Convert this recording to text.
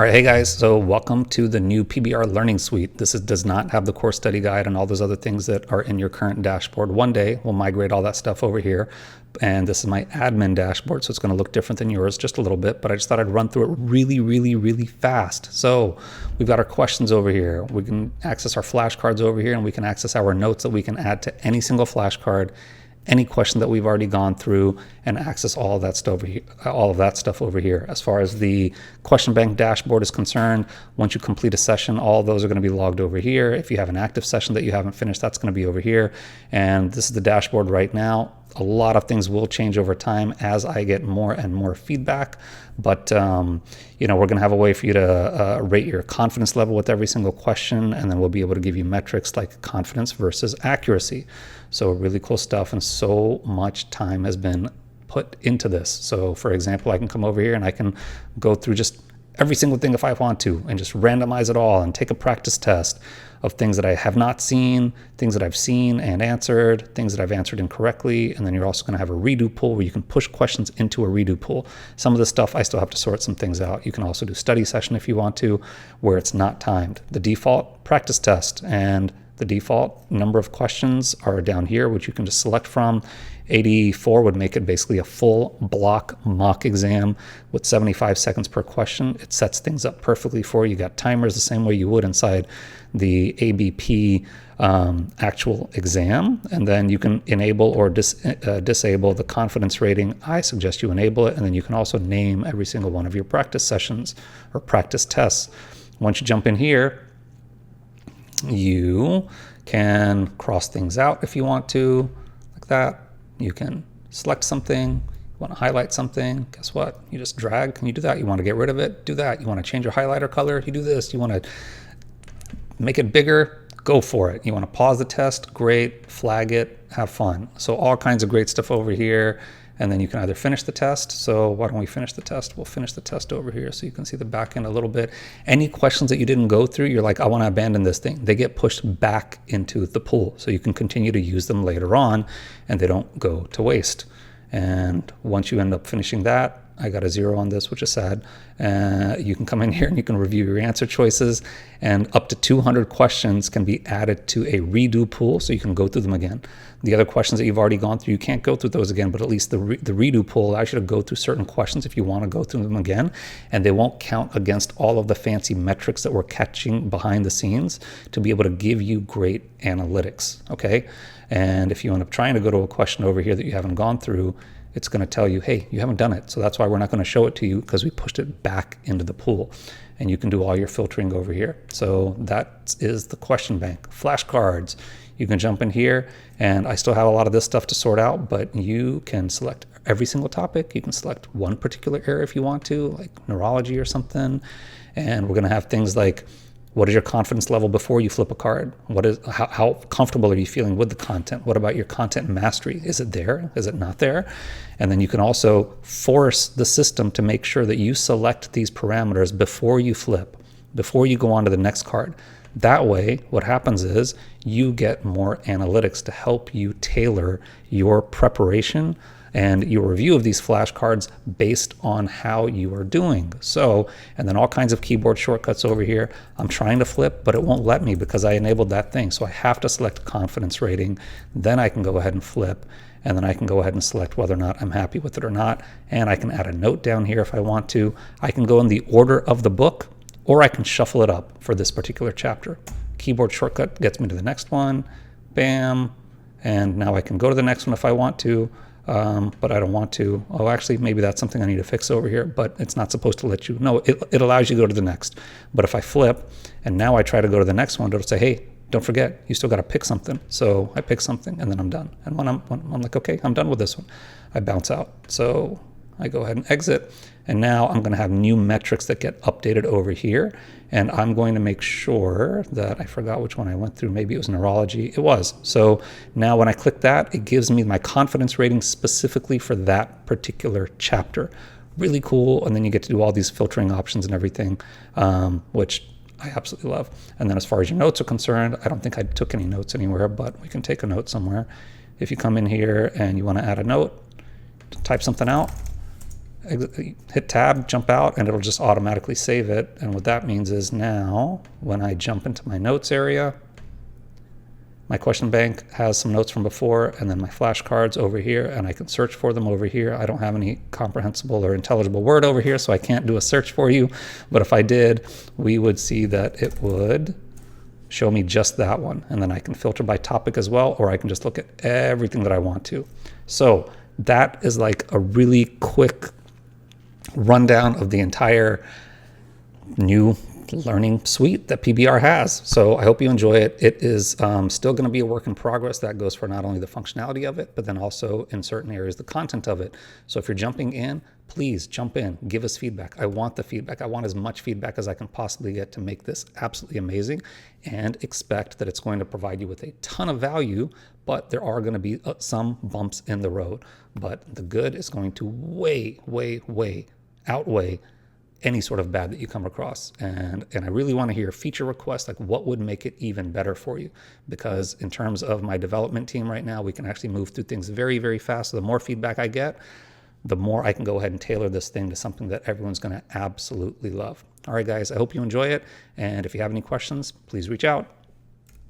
All right, hey guys, so welcome to the new PBR Learning Suite. This does not have the course study guide and all those other things that are in your current dashboard. One day we'll migrate all that stuff over here, and this is my admin dashboard, so it's going to look different than yours just a little bit, but I just thought I'd run through it really fast. So we've got our questions over here. We can access our flashcards over here, and we can access our notes that we can add to any single flashcard, any question that we've already gone through, and access all of that stuff over here. As far as the question bank dashboard is concerned, once you complete a session, all of those are going to be logged over here. If you have an active session that you haven't finished, that's going to be over here. And this is the dashboard right now. A lot of things will change over time as I get more and more feedback, but we're going to have a way for you to rate your confidence level with every single question, and then we'll be able to give you metrics like confidence versus accuracy. So really cool stuff, and so much time has been put into this. So for example, I can come over here and I can go through just every single thing if I want to, and just randomize it all and take a practice test of things that I have not seen, things that I've seen and answered, things that I've answered incorrectly. And then you're also going to have a redo pool where you can push questions into a redo pool. Some of the stuff I still have to sort some things out. You can also do study session if you want to, where it's not timed. The default practice test and the default number of questions are down here, which you can just select from. 84 would make it basically a full block mock exam with 75 seconds per question. It sets things up perfectly for you. You got timers the same way you would inside the ABP actual exam. And then you can enable or disable the confidence rating. I suggest you enable it. And then you can also name every single one of your practice sessions or practice tests. Once you jump in here, you can cross things out if you want to, like that. You can select something, you want to highlight something, guess what? You just drag and you do that. You want to get rid of it, do that. You want to change your highlighter color, you do this. You want to make it bigger, go for it. You want to pause the test, great, flag it, have fun. So all kinds of great stuff over here. And then you can either finish the test. So why don't we finish the test? We'll finish the test over here so you can see the back end a little bit. Any questions that you didn't go through, you're like, I want to abandon this thing. They get pushed back into the pool so you can continue to use them later on and they don't go to waste. And once you end up finishing that, I got a 0 on this, which is sad. You can come in here and you can review your answer choices, and up to 200 questions can be added to a redo pool so you can go through them again. The other questions that you've already gone through, you can't go through those again, but at least the redo pool allows you to go through certain questions if you want to go through them again, and they won't count against all of the fancy metrics that we're catching behind the scenes to be able to give you great analytics, okay? And if you end up trying to go to a question over here that you haven't gone through, it's going to tell you, hey, you haven't done it. So that's why we're not going to show it to you, because we pushed it back into the pool. And you can do all your filtering over here. So that is the question bank. Flashcards, you can jump in here, and I still have a lot of this stuff to sort out, but you can select every single topic. You can select one particular area if you want to, like neurology or something. And we're going to have things like, what is your confidence level before you flip a card? How comfortable are you feeling with the content? What about your content mastery? Is it there? Is it not there? And then you can also force the system to make sure that you select these parameters before you flip, before you go on to the next card. That way, what happens is you get more analytics to help you tailor your preparation and your review of these flashcards based on how you are doing. So, and then all kinds of keyboard shortcuts over here. I'm trying to flip, but it won't let me because I enabled that thing. So I have to select confidence rating. Then I can go ahead and flip, and then I can go ahead and select whether or not I'm happy with it or not. And I can add a note down here if I want to. I can go in the order of the book, or I can shuffle it up for this particular chapter. Keyboard shortcut gets me to the next one. Bam. And now I can go to the next one if I want to. But I don't want to. Oh, actually, maybe that's something I need to fix over here, but it's not supposed to let you. No, it allows you to go to the next. But if I flip and now I try to go to the next one, it'll say, hey, don't forget, you still got to pick something. So I pick something and then I'm done. And when I'm like, okay, I'm done with this one, I bounce out. So I go ahead and exit. And now I'm going to have new metrics that get updated over here. And I'm going to make sure that I forgot which one I went through. Maybe it was neurology. It was. So now when I click that, it gives me my confidence rating specifically for that particular chapter. Really cool. And then you get to do all these filtering options and everything, which I absolutely love. And then as far as your notes are concerned, I don't think I took any notes anywhere, but we can take a note somewhere. If you come in here and you want to add a note, type something out, hit tab, jump out, and it'll just automatically save it. And what that means is now when I jump into my notes area, my question bank has some notes from before, and then my flashcards over here, and I can search for them over here. I don't have any comprehensible or intelligible word over here, so I can't do a search for you. But if I did, we would see that it would show me just that one. And then I can filter by topic as well, or I can just look at everything that I want to. So that is like a really quick rundown of the entire new learning suite that PBR has. So I hope you enjoy it. It is still going to be a work in progress. That goes for not only the functionality of it, but then also in certain areas, the content of it. So if you're jumping in, please jump in, give us feedback. I want the feedback. I want as much feedback as I can possibly get to make this absolutely amazing, and expect that it's going to provide you with a ton of value, but there are going to be some bumps in the road. But the good is going to way outweigh any sort of bad that you come across. And I really want to hear feature requests, like what would make it even better for you? Because in terms of my development team right now, we can actually move through things very fast. So the more feedback I get, the more I can go ahead and tailor this thing to something that everyone's going to absolutely love. All right, guys, I hope you enjoy it. And if you have any questions, please reach out.